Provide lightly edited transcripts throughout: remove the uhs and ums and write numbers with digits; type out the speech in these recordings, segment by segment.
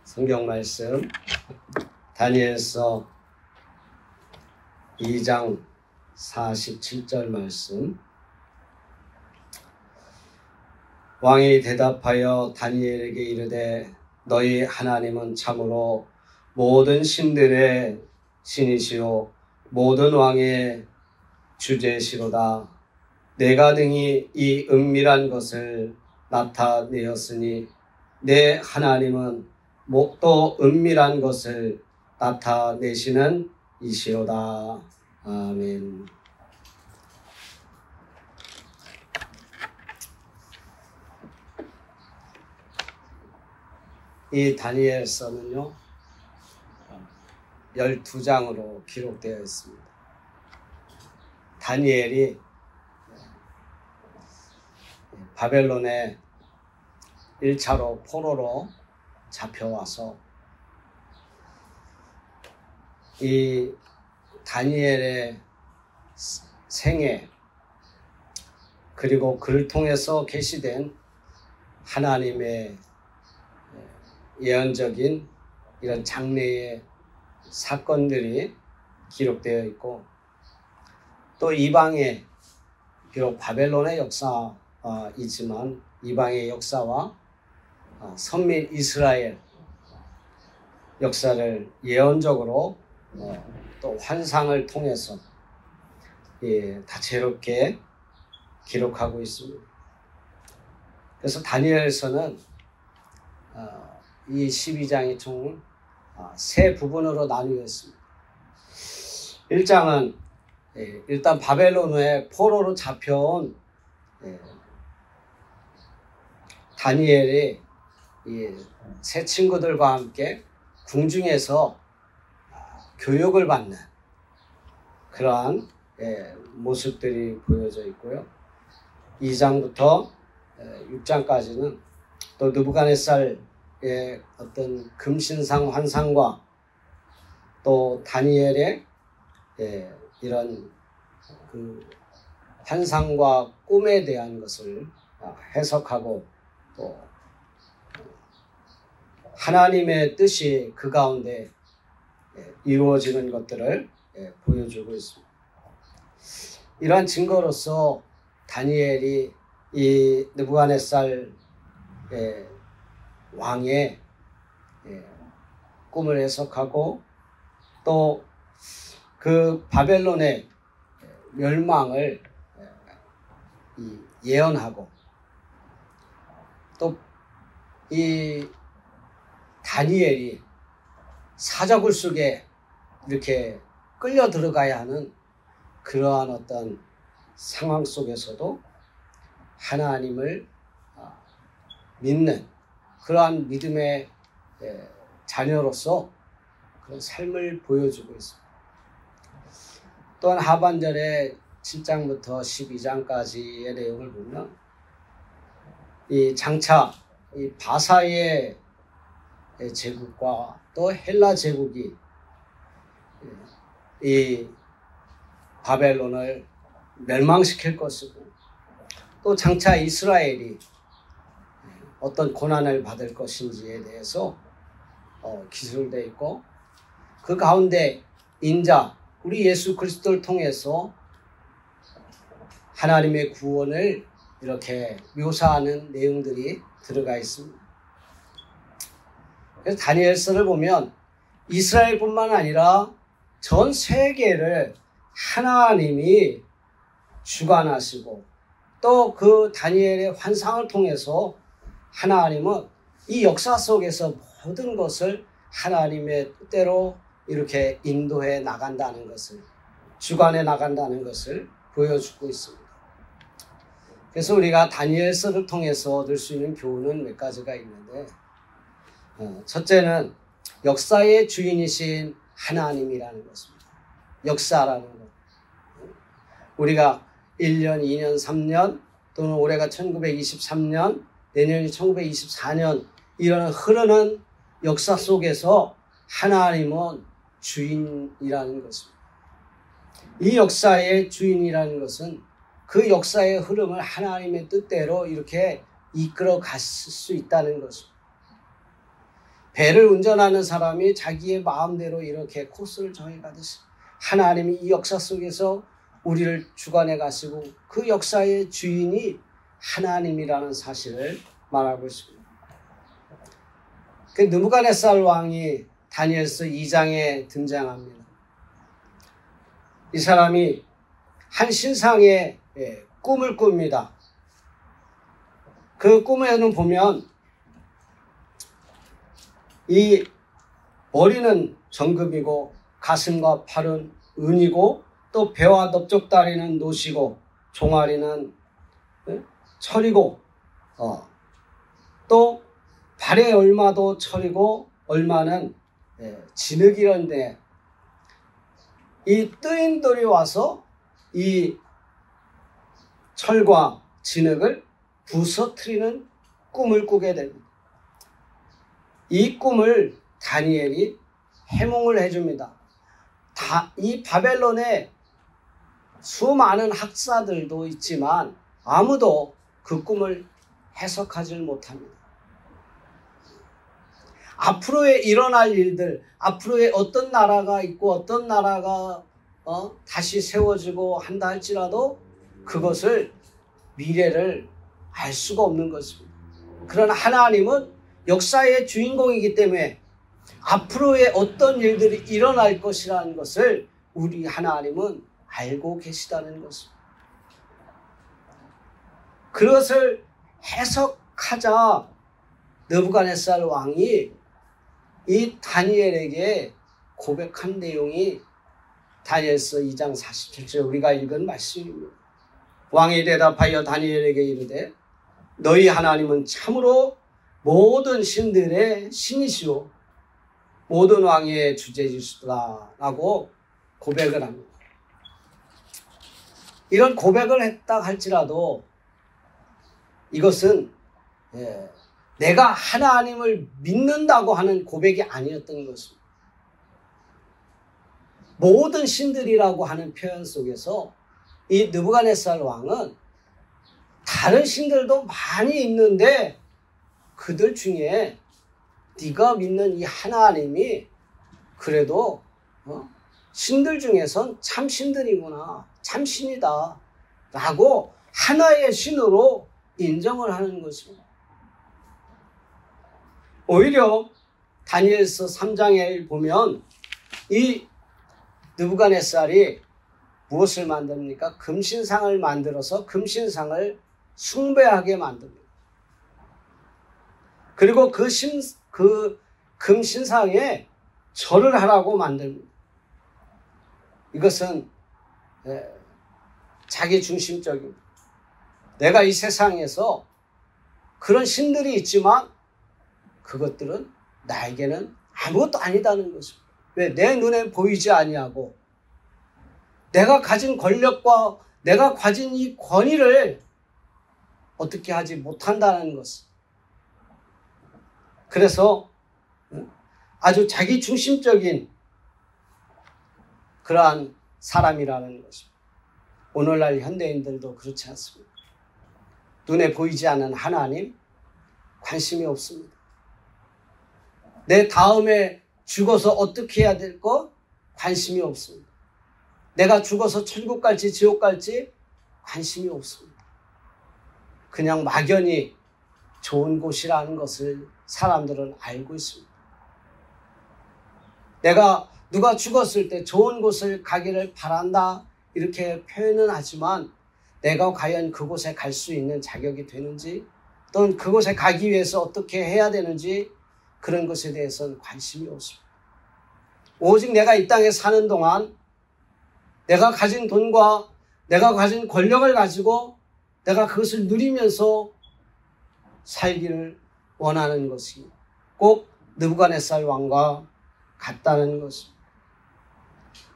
성경 말씀 다니엘서 2장 47절 말씀. 왕이 대답하여 다니엘에게 이르되 너희 하나님은 참으로 모든 신들의 신이시요 모든 왕의 주제시로다. 내가 능히 이 은밀한 것을 나타내었으니 내 하나님은 또 은밀한 것을 나타내시는 이시로다. 아멘. 이 다니엘서는요 12장으로 기록되어 있습니다. 다니엘이 바벨론에 1차로 포로로 잡혀와서 이 다니엘의 생애 그리고 그를 통해서 계시된 하나님의 예언적인 이런 장래의 사건들이 기록되어 있고, 또 이방의 비록 바벨론의 역사이지만 이방의 역사와 선민 이스라엘 역사를 예언적으로 또 환상을 통해서 다채롭게 기록하고 있습니다. 그래서 다니엘서는 이 12장이 총 세 부분으로 나뉘어 있습니다. 1장은 일단 바벨론에 포로로 잡혀온 다니엘이 새 친구들과 함께 궁중에서 교육을 받는 그러한 모습들이 보여져 있고요. 2장부터 6장까지는 또 느부갓네살의 어떤 금신상 환상과 또 다니엘의 이런 그 환상과 꿈에 대한 것을 해석하고, 또 하나님의 뜻이 그 가운데 이루어지는 것들을 보여주고 있습니다. 이러한 증거로서 다니엘이 이 느부갓네살 왕의 꿈을 해석하고, 또 그 바벨론의 멸망을 예언하고, 또 이 다니엘이 사자굴 속에 이렇게 끌려 들어가야 하는 그러한 어떤 상황 속에서도 하나님을 믿는 그러한 믿음의 자녀로서 그런 삶을 보여주고 있습니다. 또한 하반절에 7장부터 12장까지의 내용을 보면 이 장차 이 바사의 제국과 또 헬라 제국이 이 바벨론을 멸망시킬 것이고, 또 장차 이스라엘이 어떤 고난을 받을 것인지에 대해서 기술되어 있고, 그 가운데 인자 우리 예수 그리스도를 통해서 하나님의 구원을 이렇게 묘사하는 내용들이 들어가 있습니다. 그래서 다니엘서를 보면 이스라엘뿐만 아니라 전 세계를 하나님이 주관하시고, 또 그 다니엘의 환상을 통해서 하나님은 이 역사 속에서 모든 것을 하나님의 뜻대로 이렇게 인도해 나간다는 것을, 주관해 나간다는 것을 보여주고 있습니다. 그래서 우리가 다니엘서를 통해서 얻을 수 있는 교훈은 몇 가지가 있는데, 첫째는 역사의 주인이신 하나님이라는 것입니다. 역사라는 것. 우리가 1년, 2년, 3년 또는 올해가 1923년, 내년이 1924년 이런 흐르는 역사 속에서 하나님은 주인이라는 것입니다. 이 역사의 주인이라는 것은 그 역사의 흐름을 하나님의 뜻대로 이렇게 이끌어 갔을 수 있다는 것입니다. 배를 운전하는 사람이 자기의 마음대로 이렇게 코스를 정해가듯이 하나님이 이 역사 속에서 우리를 주관해 가시고 그 역사의 주인이 하나님이라는 사실을 말하고 있습니다. 그 느부갓네살 왕이 다니엘서 2장에 등장합니다. 이 사람이 한 신상의 꿈을 꿉니다. 그 꿈에는 보면 이 머리는 정금이고 가슴과 팔은 은이고 또 배와 넓적다리는 노시고 종아리는 철이고 또 발의 얼마도 철이고 얼마는 진흙이런데 이 뜨인돌이 와서 이 철과 진흙을 부서뜨리는 꿈을 꾸게 됩니다. 이 꿈을 다니엘이 해몽을 해줍니다. 이 바벨론에 수많은 학자들도 있지만 아무도 그 꿈을 해석하지 못합니다. 앞으로에 일어날 일들, 앞으로에 어떤 나라가 있고 어떤 나라가 다시 세워지고 한다 할지라도 그것을 미래를 알 수가 없는 것입니다. 그러나 하나님은 역사의 주인공이기 때문에 앞으로의 어떤 일들이 일어날 것이라는 것을 우리 하나님은 알고 계시다는 것입니다. 그것을 해석하자 느부갓네살 왕이 이 다니엘에게 고백한 내용이 다니엘서 2장 47절 우리가 읽은 말씀입니다. 왕이 대답하여 다니엘에게 이르되 너희 하나님은 참으로 모든 신들의 신이시오 모든 왕의 주제이시다라고 고백을 합니다. 이런 고백을 했다 할지라도 이것은 내가 하나님을 믿는다고 하는 고백이 아니었던 것입니다. 모든 신들이라고 하는 표현 속에서 이 느부갓네살 왕은 다른 신들도 많이 있는데 그들 중에 네가 믿는 이 하나님이 그래도 신들 중에선 참 신들이구나, 참 신이다 라고 하나의 신으로 인정을 하는 것입니다. 오히려 다니엘서 3장에 보면 이 느부갓네살이 무엇을 만듭니까? 금신상을 만들어서 금신상을 숭배하게 만듭니다. 그리고 그 금신상에 절을 하라고 만듭니다. 이것은 자기 중심적인 내가 이 세상에서 그런 신들이 있지만 그것들은 나에게는 아무것도 아니다는 것입니다. 왜? 내 눈에 보이지 아니하고 내가 가진 권력과 내가 가진 이 권위를 어떻게 하지 못한다는 것을. 그래서 아주 자기 중심적인 그러한 사람이라는 것입니다. 오늘날 현대인들도 그렇지 않습니다. 눈에 보이지 않는 하나님 관심이 없습니다. 내 다음에 죽어서 어떻게 해야 될 거 관심이 없습니다. 내가 죽어서 천국 갈지 지옥 갈지 관심이 없습니다. 그냥 막연히 좋은 곳이라는 것을 사람들은 알고 있습니다. 내가 누가 죽었을 때 좋은 곳을 가기를 바란다 이렇게 표현은 하지만 내가 과연 그곳에 갈 수 있는 자격이 되는지 또는 그곳에 가기 위해서 어떻게 해야 되는지 그런 것에 대해서는 관심이 없습니다. 오직 내가 이 땅에 사는 동안 내가 가진 돈과 내가 가진 권력을 가지고 내가 그것을 누리면서 살기를 원하는 것이 꼭 느부갓네살 왕과 같다는 것입니다.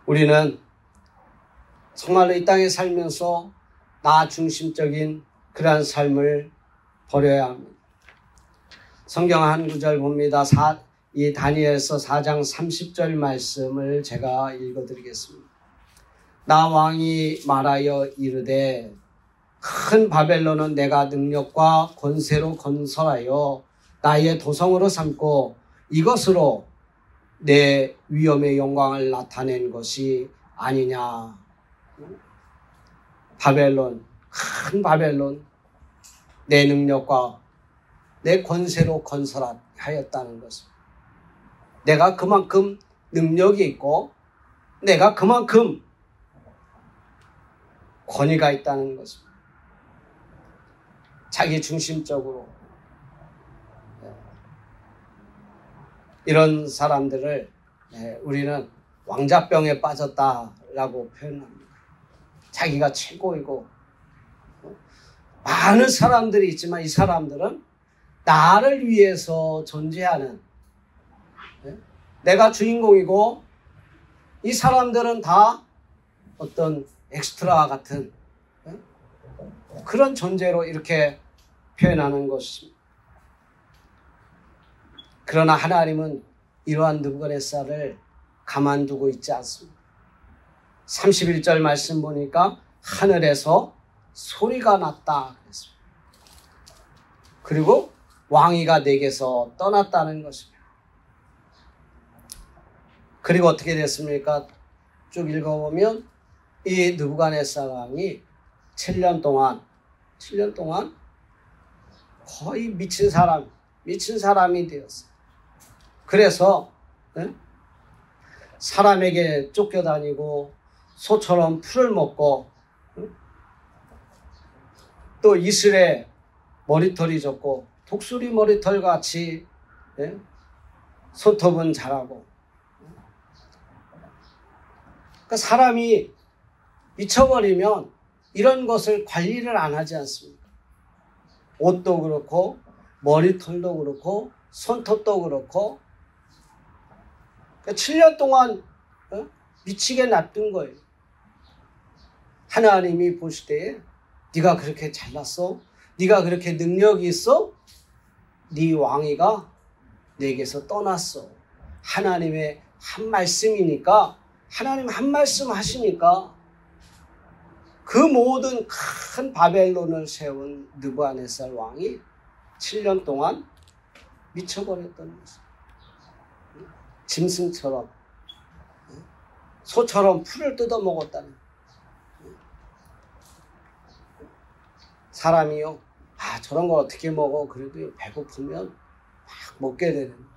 우리는 정말로 이 땅에 살면서 나 중심적인 그러한 삶을 버려야 합니다. 성경 한 구절 봅니다. 이 다니엘서 4장 30절 말씀을 제가 읽어드리겠습니다. 나 왕이 말하여 이르되 큰 바벨론은 내가 능력과 권세로 건설하여 나의 도성으로 삼고 이것으로 내 위엄의 영광을 나타낸 것이 아니냐. 바벨론, 큰 바벨론, 내 능력과 내 권세로 건설하였다는 것입니다. 내가 그만큼 능력이 있고 내가 그만큼 권위가 있다는 것입니다. 자기 중심적으로 이런 사람들을 우리는 왕자병에 빠졌다라고 표현합니다. 자기가 최고이고 많은 사람들이 있지만 이 사람들은 나를 위해서 존재하는, 내가 주인공이고 이 사람들은 다 어떤 엑스트라 같은 그런 존재로 이렇게 표현하는 것입니다. 그러나 하나님은 이러한 느부갓네살을 가만두고 있지 않습니다. 31절 말씀 보니까 하늘에서 소리가 났다 그랬습니다. 그리고 왕위가 내게서 떠났다는 것입니다. 그리고 어떻게 됐습니까? 쭉 읽어보면 이 느부갓네살 왕이 7년 동안 거의 미친 사람이 되었어요. 그래서 사람에게 쫓겨다니고 소처럼 풀을 먹고 또 이슬에 머리털이 졌고 독수리 머리털 같이 손톱은 자라고, 그러니까 사람이 미쳐버리면 이런 것을 관리를 안 하지 않습니까? 옷도 그렇고 머리털도 그렇고 손톱도 그렇고 7년 동안 미치게 놔둔 거예요. 하나님이 보실 때에 네가 그렇게 잘났어? 네가 그렇게 능력이 있어? 네 왕위가 내게서 떠났어. 하나님의 한 말씀이니까, 하나님 한 말씀 하시니까 그 모든 큰 바벨론을 세운 느부갓네살 왕이 7년 동안 미쳐버렸던 것입니다. 짐승처럼, 소처럼 풀을 뜯어먹었다는. 사람이요, 저런 걸 어떻게 먹어? 그래도 배고프면 막 먹게 되는 거예요.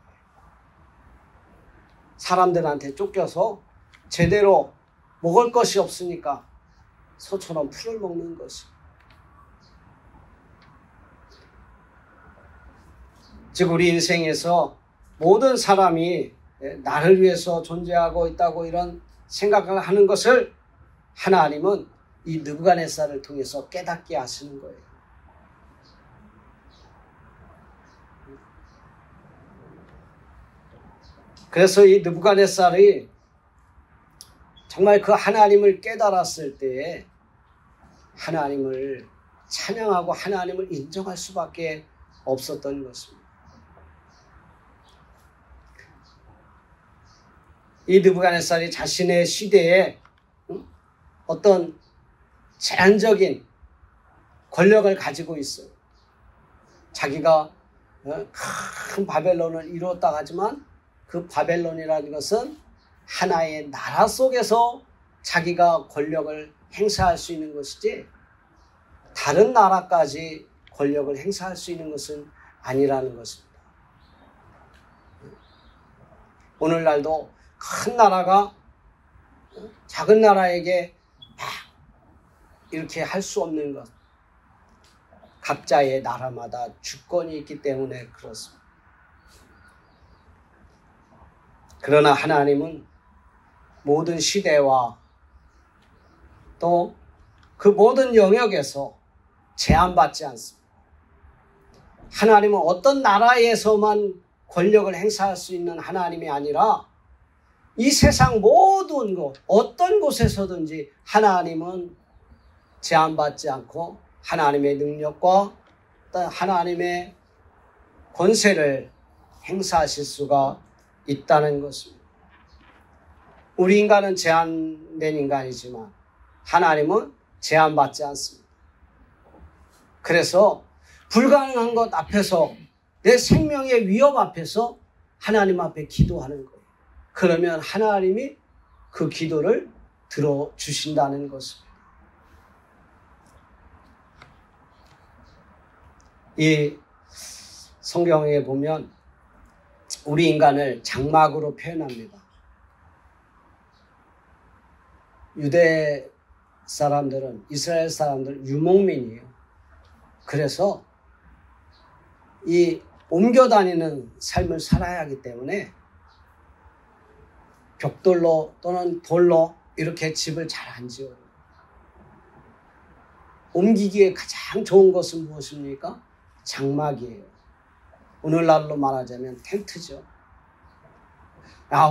사람들한테 쫓겨서 제대로 먹을 것이 없으니까 소처럼 풀을 먹는 것이. 즉 우리 인생에서 모든 사람이 나를 위해서 존재하고 있다고 이런 생각을 하는 것을 하나님은 이 느부갓네살을 통해서 깨닫게 하시는 거예요. 그래서 이 느부갓네살이 정말 그 하나님을 깨달았을 때에 하나님을 찬양하고 하나님을 인정할 수밖에 없었던 것입니다. 이 느부갓네살이 자신의 시대에 어떤 제한적인 권력을 가지고 있어요. 자기가 큰 바벨론을 이루었다 하지만 그 바벨론이라는 것은 하나의 나라 속에서 자기가 권력을 행사할 수 있는 것이지 다른 나라까지 권력을 행사할 수 있는 것은 아니라는 것입니다. 오늘날도 큰 나라가 작은 나라에게 막 이렇게 할 수 없는 것, 각자의 나라마다 주권이 있기 때문에 그렇습니다. 그러나 하나님은 모든 시대와 또 그 모든 영역에서 제한받지 않습니다. 하나님은 어떤 나라에서만 권력을 행사할 수 있는 하나님이 아니라 이 세상 모든 곳, 어떤 곳에서든지 하나님은 제한받지 않고 하나님의 능력과 하나님의 권세를 행사하실 수가 있다는 것입니다. 우리 인간은 제한된 인간이지만 하나님은 제한받지 않습니다. 그래서 불가능한 것 앞에서, 내 생명의 위협 앞에서 하나님 앞에 기도하는 거예요. 그러면 하나님이 그 기도를 들어주신다는 것입니다. 이 성경에 보면 우리 인간을 장막으로 표현합니다. 유대 사람들은, 이스라엘 사람들은 유목민이에요. 그래서 이 옮겨 다니는 삶을 살아야 하기 때문에 벽돌로 또는 돌로 이렇게 집을 잘 안 지어요. 옮기기에 가장 좋은 것은 무엇입니까? 장막이에요. 오늘날로 말하자면 텐트죠.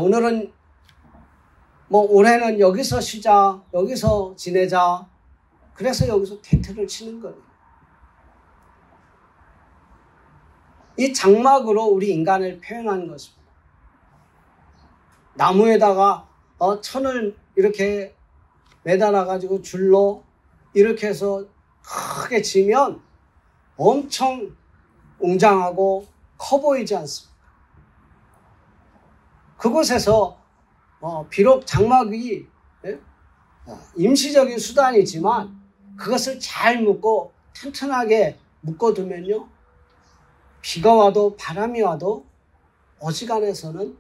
오늘은 올해는 여기서 쉬자, 여기서 지내자. 그래서 여기서 텐트를 치는 거예요. 이 장막으로 우리 인간을 표현한 것입니다. 나무에다가 천을 이렇게 매달아가지고 줄로 이렇게 해서 크게 치면 엄청 웅장하고 커 보이지 않습니까? 그곳에서 비록 장막이 임시적인 수단이지만 그것을 잘 묶고 튼튼하게 묶어두면요, 비가 와도 바람이 와도 어지간해서는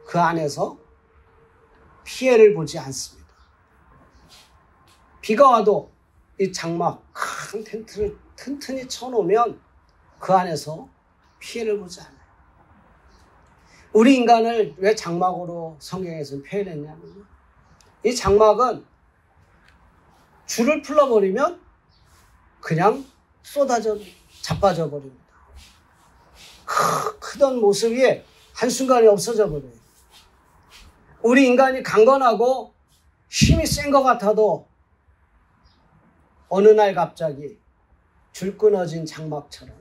그 안에서 피해를 보지 않습니다. 비가 와도 이 장막, 큰 텐트를 튼튼히 쳐놓으면 그 안에서 피해를 보지 않아요. 우리 인간을 왜 장막으로 성경에서 표현했냐면요, 이 장막은 줄을 풀어버리면 그냥 자빠져 버립니다. 크던 모습이 한순간에 없어져 버려요. 우리 인간이 강건하고 힘이 센 것 같아도 어느 날 갑자기 줄 끊어진 장막처럼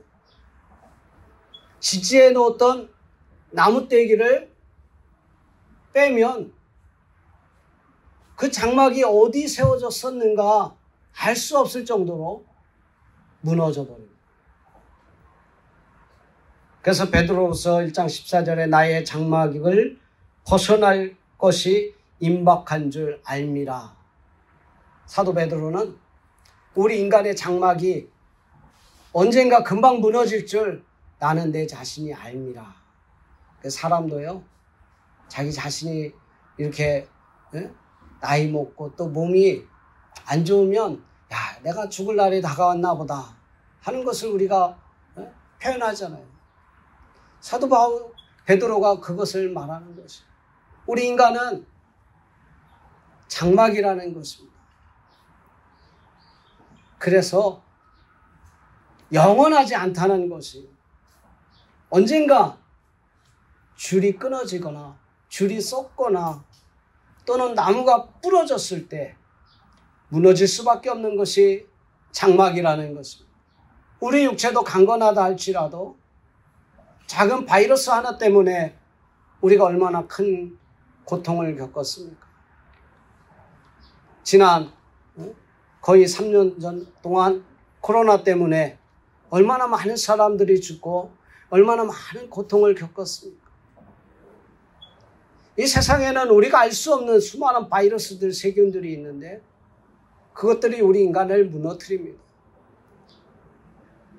지지해 놓았던 나무떼기를 빼면 그 장막이 어디 세워졌었는가 알 수 없을 정도로 무너져 버립니다. 그래서 베드로후서 1장 14절에 나의 장막을 벗어날 것이 임박한 줄 알미라. 사도 베드로는 우리 인간의 장막이 언젠가 금방 무너질 줄 나는 내 자신이 알미라. 사람도요, 자기 자신이 이렇게 나이 먹고 또 몸이 안 좋으면 내가 죽을 날이 다가왔나 보다 하는 것을 우리가 표현하잖아요. 사도 베드로가 그것을 말하는 것이에요. 우리 인간은 장막이라는 것입니다. 그래서 영원하지 않다는 것이, 언젠가 줄이 끊어지거나 줄이 썩거나 또는 나무가 부러졌을 때 무너질 수밖에 없는 것이 장막이라는 것입니다. 우리 육체도 강건하다 할지라도 작은 바이러스 하나 때문에 우리가 얼마나 큰 고통을 겪었습니까? 지난 거의 3년 전 동안 코로나 때문에 얼마나 많은 사람들이 죽고 얼마나 많은 고통을 겪었습니까? 이 세상에는 우리가 알 수 없는 수많은 바이러스들, 세균들이 있는데 그것들이 우리 인간을 무너뜨립니다.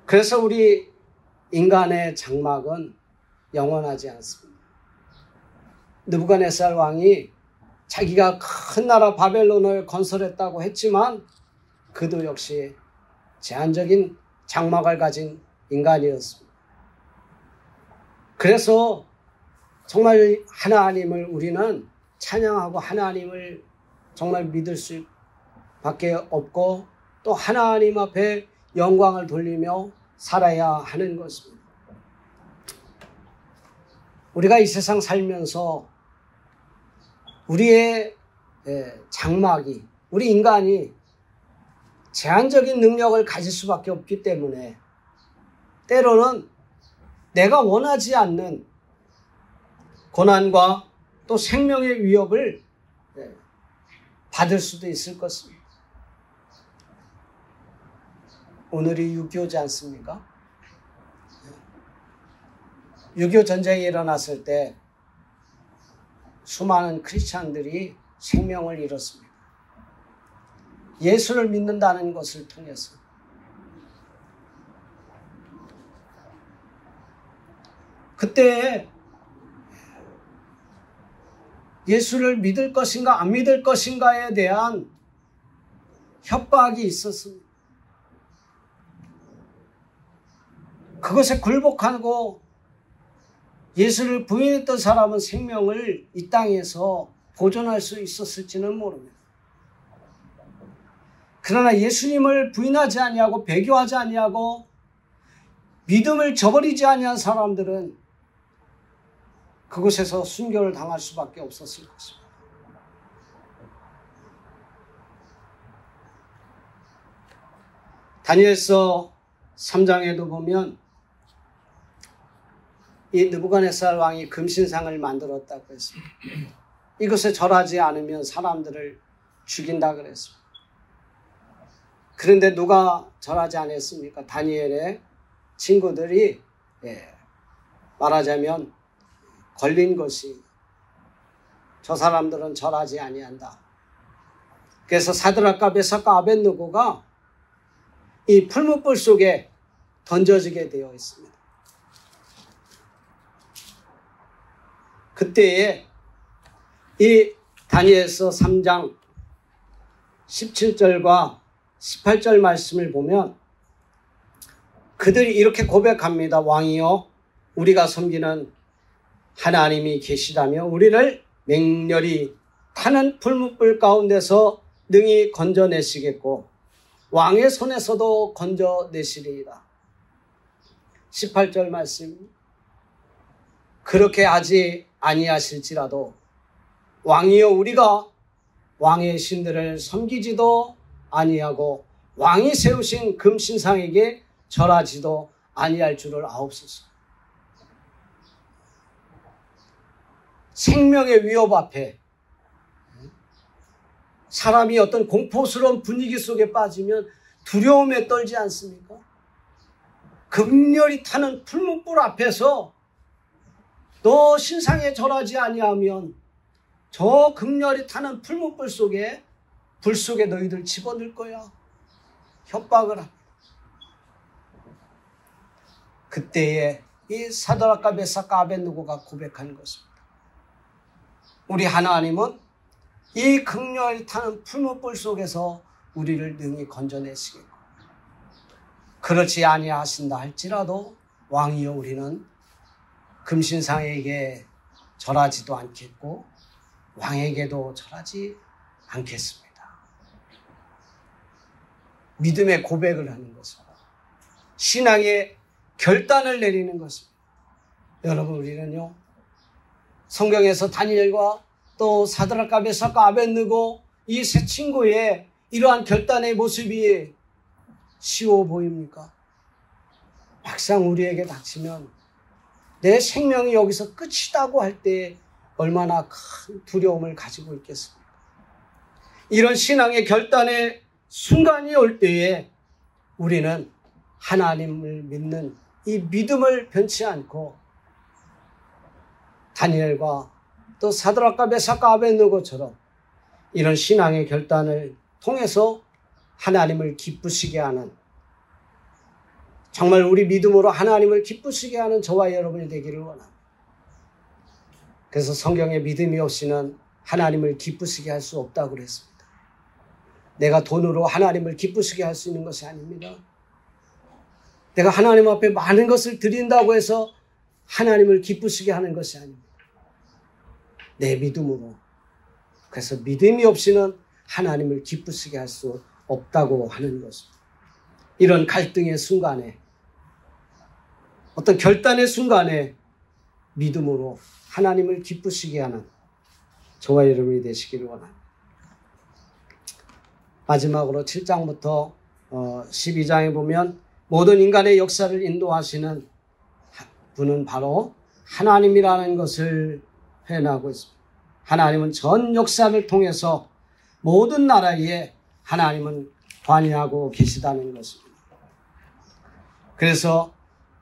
그래서 우리 인간의 장막은 영원하지 않습니다. 느부갓네살 왕이 자기가 큰 나라 바벨론을 건설했다고 했지만 그도 역시 제한적인 장막을 가진 인간이었습니다. 그래서 정말 하나님을 우리는 찬양하고 하나님을 정말 믿을 수밖에 없고 또 하나님 앞에 영광을 돌리며 살아야 하는 것입니다. 우리가 이 세상 살면서 우리의 장막이, 우리 인간이 제한적인 능력을 가질 수밖에 없기 때문에 때로는 내가 원하지 않는 고난과 또 생명의 위협을 받을 수도 있을 것입니다. 오늘이 6.25지 않습니까? 6.25 전쟁이 일어났을 때 수많은 크리스찬들이 생명을 잃었습니다. 예수를 믿는다는 것을 통해서. 그때 예수를 믿을 것인가 안 믿을 것인가에 대한 협박이 있었습니다. 그것에 굴복하고 예수를 부인했던 사람은 생명을 이 땅에서 보존할 수 있었을지는 모릅니다. 그러나 예수님을 부인하지 아니하고 배교하지 아니하고 믿음을 저버리지 아니한 사람들은 그곳에서 순교를 당할 수밖에 없었을 것입니다. 다니엘서 3장에도 보면 이 느부갓네살 왕이 금신상을 만들었다고 했습니다. 이것에 절하지 않으면 사람들을 죽인다 그랬습니다. 그런데 누가 절하지 않았습니까? 다니엘의 친구들이 말하자면 걸린 것이 저 사람들은 절하지 아니한다. 그래서 사드락과 메삭과 아벳느고가 이 풀무불 속에 던져지게 되어 있습니다. 그때에 이 다니엘서 3장 17절과 18절 말씀을 보면 그들이 이렇게 고백합니다. 왕이여, 우리가 섬기는 하나님이 계시다며 우리를 맹렬히 타는 풀무불 가운데서 능히 건져내시겠고 왕의 손에서도 건져내시리이다. 18절 말씀. 그렇게 하지 아니하실지라도 왕이여, 우리가 왕의 신들을 섬기지도 아니하고 왕이 세우신 금신상에게 절하지도 아니할 줄을 아옵소서. 생명의 위협 앞에 사람이 어떤 공포스러운 분위기 속에 빠지면 두려움에 떨지 않습니까? 극렬히 타는 풀무불 앞에서 너 신상에 절하지 아니하면 저 극렬히 타는 풀무불 속에 불 속에 너희들 집어넣을 거야. 협박을 합니다. 그때에 이 사드락과 메삭과 아벳느고가 고백한 것입니다. 우리 하나님은 이 극렬히 타는 풀무불 속에서 우리를 능히 건져내시겠고 그렇지 아니하신다 할지라도 왕이여, 우리는 금신상에게 절하지도 않겠고 왕에게도 절하지 않겠습니다. 믿음의 고백을 하는 것입니다. 신앙의 결단을 내리는 것입니다. 여러분, 우리는요, 성경에서 다니엘과 또 사드락과 메삭과 아벳느고 이 세 친구의 이러한 결단의 모습이 쉬워 보입니까? 막상 우리에게 닥치면 내 생명이 여기서 끝이다고 할 때 얼마나 큰 두려움을 가지고 있겠습니까? 이런 신앙의 결단의 순간이 올 때에 우리는 하나님을 믿는 이 믿음을 변치 않고 다니엘과 또 사드락과 메삭과 아벳느고처럼 이런 신앙의 결단을 통해서 하나님을 기쁘시게 하는, 정말 우리 믿음으로 하나님을 기쁘시게 하는 저와 여러분이 되기를 원합니다. 그래서 성경에 믿음이 없이는 하나님을 기쁘시게 할 수 없다고 그랬습니다. 내가 돈으로 하나님을 기쁘시게 할 수 있는 것이 아닙니다. 내가 하나님 앞에 많은 것을 드린다고 해서 하나님을 기쁘시게 하는 것이 아닙니다. 내 믿음으로. 그래서 믿음이 없이는 하나님을 기쁘시게 할 수 없다고 하는 것입니다. 이런 갈등의 순간에, 어떤 결단의 순간에 믿음으로 하나님을 기쁘시게 하는 저와 여러분이 되시기를 원합니다. 마지막으로 7장부터 12장에 보면 모든 인간의 역사를 인도하시는 분은 바로 하나님이라는 것을 표현하고 있습니다. 하나님은 전 역사를 통해서 모든 나라에 하나님은 관여하고 계시다는 것입니다. 그래서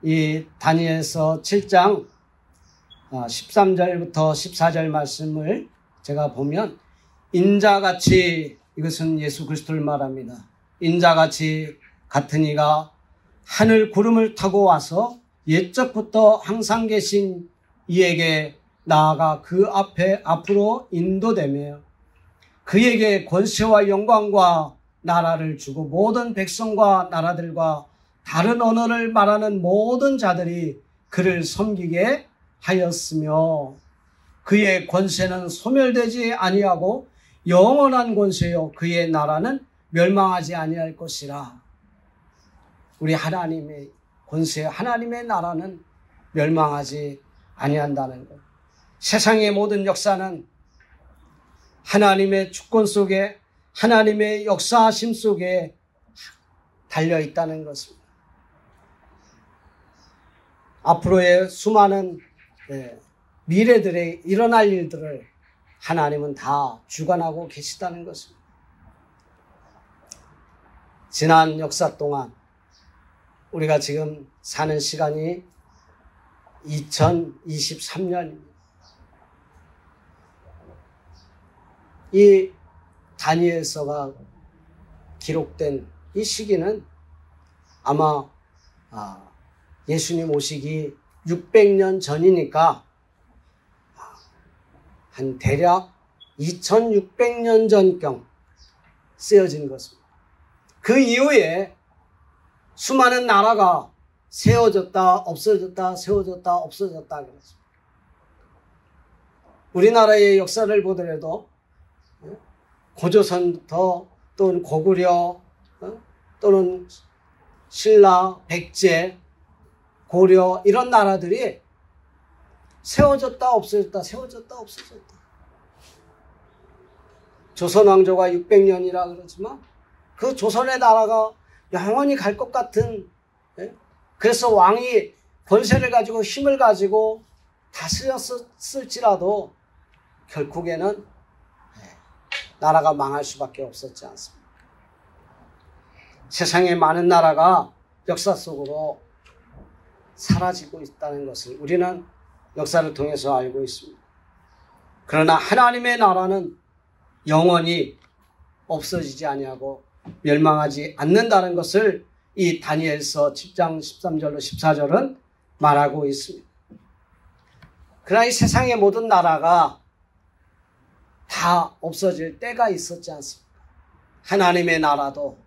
이 다니엘서 7장 13절부터 14절 말씀을 제가 보면 인자같이, 이것은 예수 그리스도를 말합니다. 인자같이 같은 이가 하늘 구름을 타고 와서 옛적부터 항상 계신 이에게 나아가 그 앞으로 인도되며 그에게 권세와 영광과 나라를 주고 모든 백성과 나라들과 다른 언어를 말하는 모든 자들이 그를 섬기게 하였으며 그의 권세는 소멸되지 아니하고 영원한 권세요 그의 나라는 멸망하지 아니할 것이라. 우리 하나님의 권세, 하나님의 나라는 멸망하지 아니한다는 것. 세상의 모든 역사는 하나님의 주권 속에, 하나님의 역사하심 속에 달려있다는 것입니다. 앞으로의 수많은 미래들에 일어날 일들을 하나님은 다 주관하고 계시다는 것입니다. 지난 역사 동안 우리가 지금 사는 시간이 2023년입니다. 이 다니엘서가 기록된 이 시기는 아마 예수님 오시기 600년 전이니까 한 대략 2600년 전경 쓰여진 것입니다. 그 이후에 수많은 나라가 세워졌다 없어졌다 세워졌다 없어졌다 그랬습니다. 우리나라의 역사를 보더라도 고조선부터 또는 고구려 또는 신라, 백제, 고려 이런 나라들이 세워졌다 없어졌다 세워졌다 없어졌다. 조선 왕조가 600년이라 그러지만 그 조선의 나라가 영원히 갈 것 같은, 그래서 왕이 권세를 가지고 힘을 가지고 다스렸을지라도 결국에는 나라가 망할 수밖에 없었지 않습니까? 세상의 많은 나라가 역사 속으로 사라지고 있다는 것을 우리는 역사를 통해서 알고 있습니다. 그러나 하나님의 나라는 영원히 없어지지 아니하고 멸망하지 않는다는 것을 이 다니엘서 10장 13절로 14절은 말하고 있습니다. 그러나 이 세상의 모든 나라가 다 없어질 때가 있었지 않습니까? 하나님의 나라도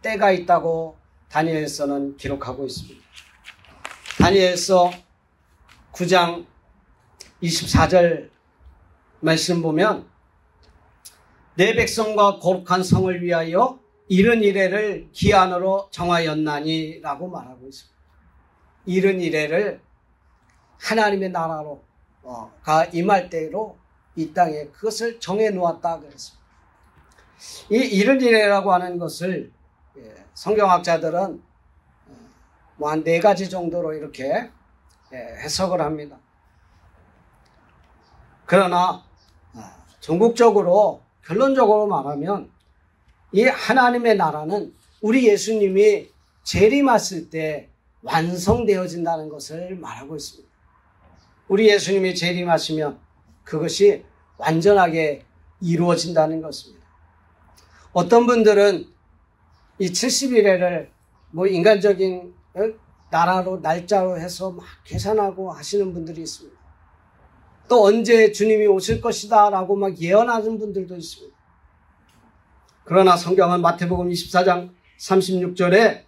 때가 있다고 다니엘서는 기록하고 있습니다. 다니엘서 9장 24절 말씀 보면 내 백성과 거룩한 성을 위하여 이른 이래를 기한으로 정하였나니 라고 말하고 있습니다. 이른 이래를 하나님의 나라로 가 임할 때로 이 땅에 그것을 정해 놓았다 그랬습니다. 이 이른 이래라고 하는 것을 성경학자들은 뭐 한 4가지 정도로 이렇게 해석을 합니다. 그러나 전국적으로 결론적으로 말하면 이 하나님의 나라는 우리 예수님이 재림하실 때 완성되어진다는 것을 말하고 있습니다. 우리 예수님이 재림하시면 그것이 완전하게 이루어진다는 것입니다. 어떤 분들은 이 70일에를 뭐 인간적인 나라로 날짜로 해서 막 계산하고 하시는 분들이 있습니다. 또 언제 주님이 오실 것이다 라고 막 예언하는 분들도 있습니다. 그러나 성경은 마태복음 24장 36절에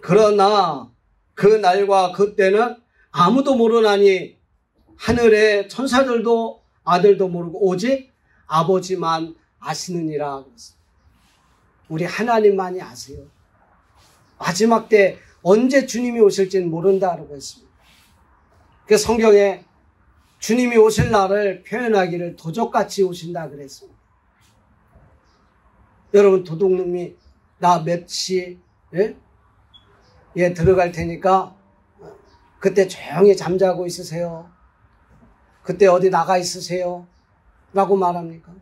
그러나 그 날과 그 때는 아무도 모르나니 하늘의 천사들도 아들도 모르고 오직 아버지만 아시느니라. 우리 하나님만이 아세요. 마지막 때 언제 주님이 오실지는 모른다라고 했습니다. 그 성경에 주님이 오실 날을 표현하기를 도적같이 오신다 그랬습니다. 여러분 도둑놈이 나 몇 시에 들어갈 테니까 그때 조용히 잠자고 있으세요. 그때 어디 나가 있으세요. 라고 말합니까?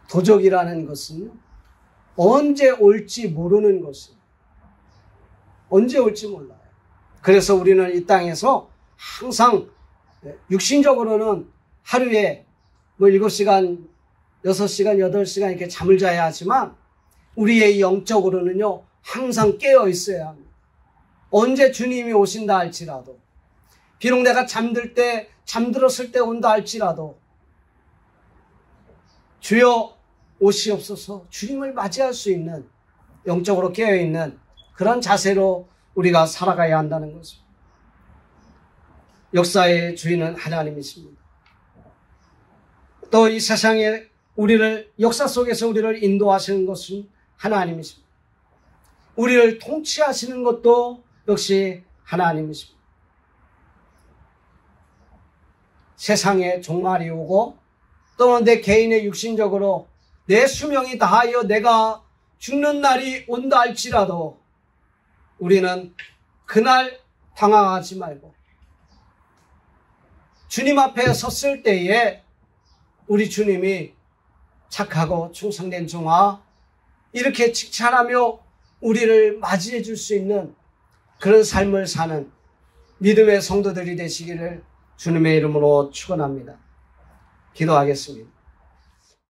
도적이라는 것은 언제 올지 모르는 것입니다. 언제 올지 몰라요. 그래서 우리는 이 땅에서 항상 육신적으로는 하루에 7시간, 6시간, 8시간 이렇게 잠을 자야 하지만 우리의 영적으로는요, 항상 깨어 있어야 합니다. 언제 주님이 오신다 할지라도, 비록 내가 잠들었을 때 온다 할지라도, 주여 오시옵소서, 주님을 맞이할 수 있는, 영적으로 깨어있는 그런 자세로 우리가 살아가야 한다는 것입니다. 역사의 주인은 하나님이십니다. 또 이 세상에 역사 속에서 우리를 인도하시는 것은 하나님이십니다. 우리를 통치하시는 것도 역시 하나님이십니다. 세상에 종말이 오고 또는 내 개인의 육신적으로 내 수명이 다하여 내가 죽는 날이 온다 할지라도 우리는 그날 당황하지 말고 주님 앞에 섰을 때에 우리 주님이 착하고 충성된 종아 이렇게 칭찬하며 우리를 맞이해 줄 수 있는 그런 삶을 사는 믿음의 성도들이 되시기를 주님의 이름으로 축원합니다. 기도하겠습니다.